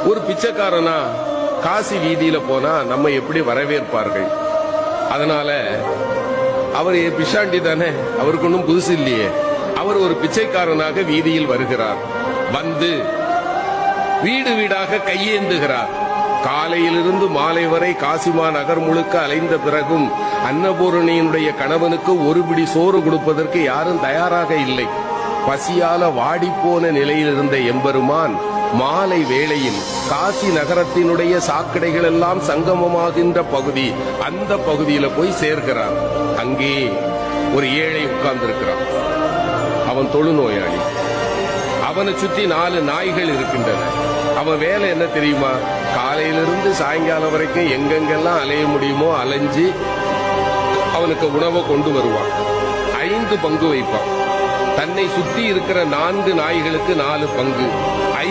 ஒரு பிச்சைக்காரனா காசி வீதியில போனா நம்ம எப்படி வரவேற்பார்கள்? அதனால அவர் பிஷாண்டி தானே, அவருக்கு ஒன்றும் புதுசு இல்லையே. அவர் ஒரு பிச்சைக்காரனாக வீதியில் வருகிறார். வந்து வீடு வீடாக கையேந்துகிறார். காலையிலிருந்து மாலை வரை காசிமா நகர் முழுக்க அலைந்த பிறகும் அன்னபூரணியினுடைய கணவனுக்கு ஒரு பிடி சோறு கொடுப்பதற்கு யாரும் தயாராக இல்லை. பசியால வாடிப்போன நிலையில் இருந்த எம்பெருமான் மாலை வேளையில் காசி நகரத்தினுடைய சாக்கடைகள் எல்லாம் சங்கமமாகின்ற பகுதி, அந்த பகுதியில போய் சேர்க்கிறார். அங்கே ஒரு ஏழை உட்கார்ந்திருக்கிறான். அவன் தொழுநோயாளி. அவனை சுற்றி 4 நாய்கள் இருக்கின்றன. அவன் வேலை என்ன தெரியுமா? காலையிலிருந்து சாயங்காலம் வரைக்கும் எங்கெங்கெல்லாம் அலைய முடியுமோ அலைஞ்சு அவனுக்கு உணவை கொண்டு வருவான். 5 பங்கு வைப்பான். தன்னை சுற்றி இருக்கிற 4 நாய்களுக்கு 4 பங்கு.